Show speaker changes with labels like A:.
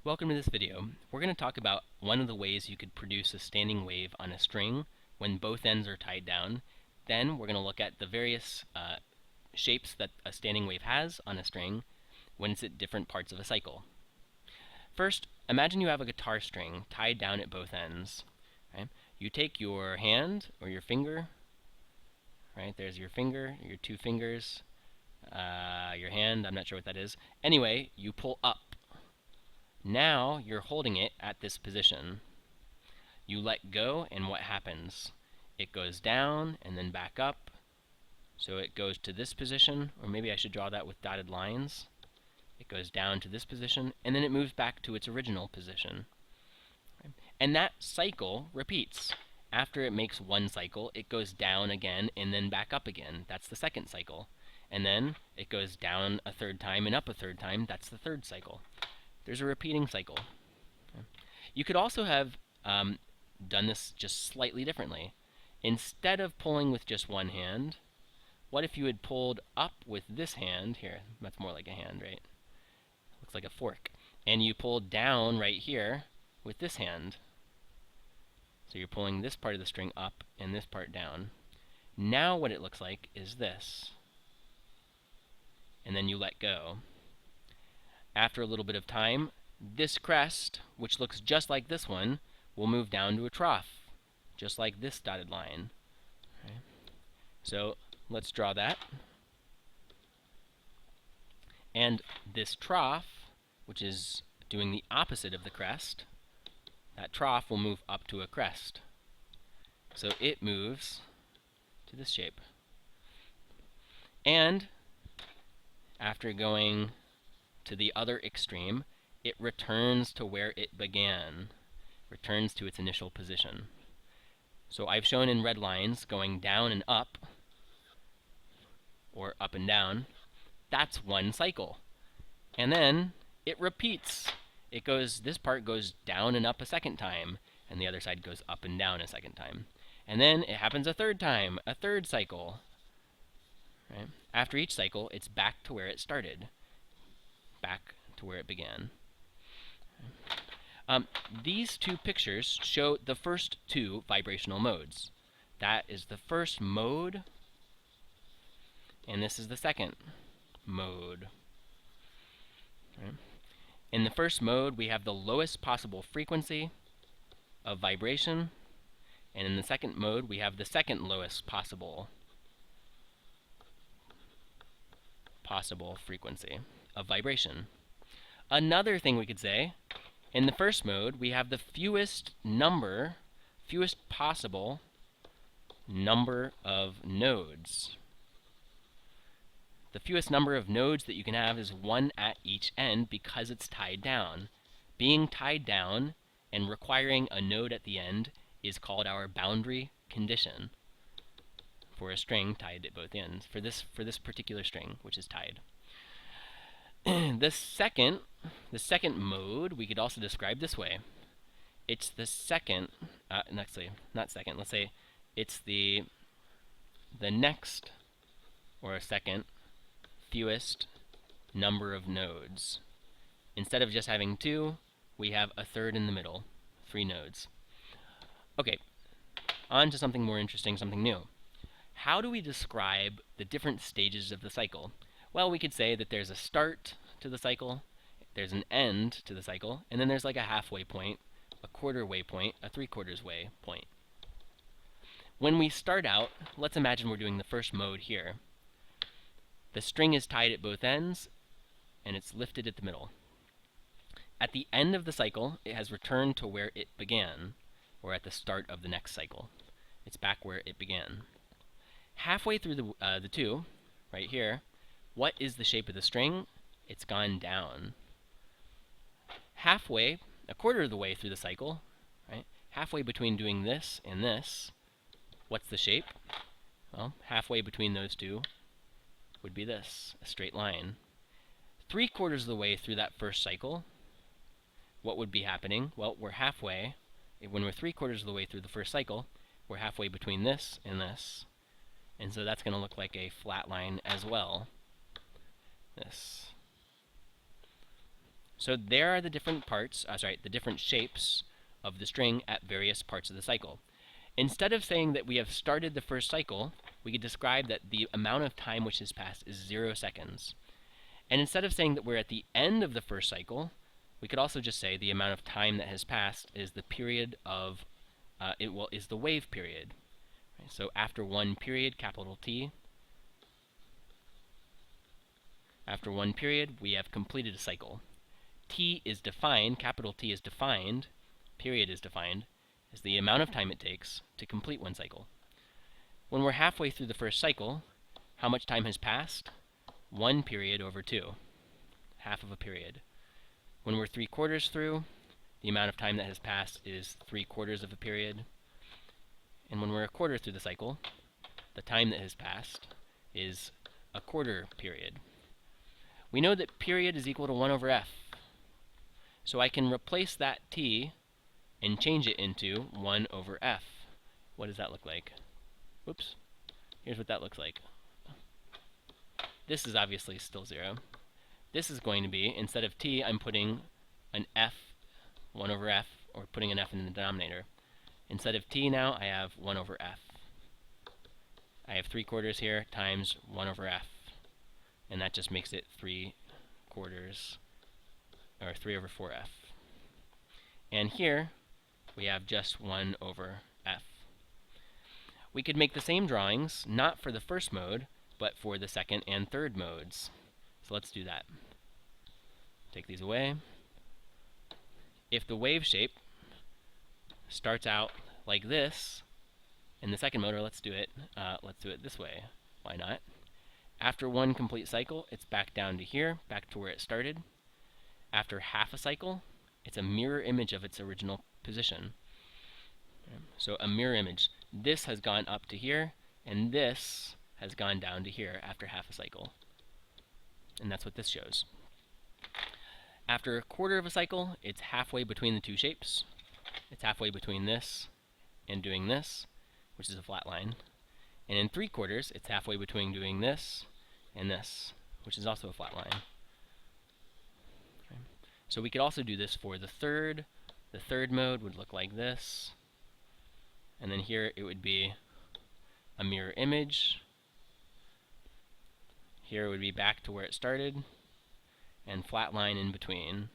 A: Welcome to this video. We're going to talk about one of the ways you could produce a standing wave on a string when both ends are tied down. Then we're going to look at the various shapes that a standing wave has on a string when it's at different parts of a cycle. First, imagine you have a guitar string tied down at both ends. Right? You take your hand or your finger, right? There's your finger, your two fingers, your hand, I'm not sure what that is. Anyway, you pull up. Now you're holding it at this position. You let go, and what happens? It goes down and then back up. So it goes to this position, or maybe I should draw that with dotted lines. It goes down to this position, and then it moves back to its original position. And that cycle repeats. After it makes one cycle, it goes down again and then back up again. That's the second cycle. And then it goes down a third time and up a third time. That's the third cycle. There's a repeating cycle. You could also have done this just slightly differently. Instead of pulling with just one hand, what if you had pulled up with this hand here? That's more like a hand, right? Looks like a fork. And you pulled down right here with this hand. So you're pulling this part of the string up and this part down. Now what it looks like is this. And then you let go. After a little bit of time, this crest, which looks just like this one, will move down to a trough, just like this dotted line. Okay. So let's draw that. And this trough, which is doing the opposite of the crest, that trough will move up to a crest. So it moves to this shape. And after going to the other extreme, it returns to where it began, returns to its initial position. So I've shown in red lines going down and up, or up and down. That's one cycle. And then it repeats. This part goes down and up a second time, and the other side goes up and down a second time. And then it happens a third time, a third cycle. Right? After each cycle, it's back to where it started, back to where it began. These two pictures show the first two vibrational modes. That is the first mode, and this is the second mode. Okay. In the first mode, we have the lowest possible frequency of vibration, and in the second mode, we have the second lowest possible frequency of vibration. Another thing we could say, in the first mode, we have the fewest possible number of nodes. The fewest number of nodes that you can have is one at each end because it's tied down. Being tied down and requiring a node at the end is called our boundary condition for a string tied at both ends, for this particular string, which is tied. The second mode we could also describe this way. It's the second, actually, not second, let's say it's the next, or a second, fewest number of nodes. Instead of just having two, we have a third in the middle, 3 nodes. Okay, on to something more interesting, something new. How do we describe the different stages of the cycle? Well, we could say that there's a start to the cycle, there's an end to the cycle, and then there's like a halfway point, a quarter way point, a 3/4 way point. When we start out, let's imagine we're doing the first mode here. The string is tied at both ends, and it's lifted at the middle. At the end of the cycle, it has returned to where it began, or at the start of the next cycle. It's back where it began. Halfway through the two, right here, what is the shape of the string? It's gone down. Halfway, a quarter of the way through the cycle, right? Halfway between doing this and this, what's the shape? Well, halfway between those two would be this, a straight line. 3/4 of the way through that first cycle, what would be happening? Well, we're halfway. When we're 3/4 of the way through the first cycle, we're halfway between this and this. And so that's going to look like a flat line as well. This. So there are the different parts, the different shapes of the string at various parts of the cycle. Instead of saying that we have started the first cycle, we could describe that the amount of time which has passed is 0 seconds. And instead of saying that we're at the end of the first cycle, we could also just say the amount of time that has passed is the period of, is the wave period. Right? So after one period, capital T, after one period, we have completed a cycle. T is defined, capital T is defined, period is defined, as the amount of time it takes to complete one cycle. When we're halfway through the first cycle, how much time has passed? 1 period over 2, half of a period. When we're 3/4 through, the amount of time that has passed is 3/4 of a period. And when we're a quarter through the cycle, the time that has passed is a 1/4 period. We know that period is equal to 1 over f. So I can replace that t and change it into 1 over f. What does that look like? Whoops. Here's what that looks like. This is obviously still 0. This is going to be, instead of t, I'm putting an f, 1 over f, or putting an f in the denominator. Instead of t now, I have 1 over f. I have 3/4 here times 1 over f. And that just makes it 3/4, or 3 over 4f. And here, we have just 1 over f. We could make the same drawings, not for the first mode, but for the second and third modes. So let's do that. Take these away. If the wave shape starts out like this, in the second mode, or let's do it this way. Why not? After one complete cycle, it's back down to here, back to where it started. After half a cycle, it's a mirror image of its original position. So a mirror image. This has gone up to here, and this has gone down to here after half a cycle. And that's what this shows. After a quarter of a cycle, it's halfway between the two shapes. It's halfway between this and doing this, which is a flat line. And in 3/4, it's halfway between doing this and this, which is also a flat line. Okay. So we could also do this for the third. The third mode would look like this. And then here it would be a mirror image. Here it would be back to where it started, and flat line in between.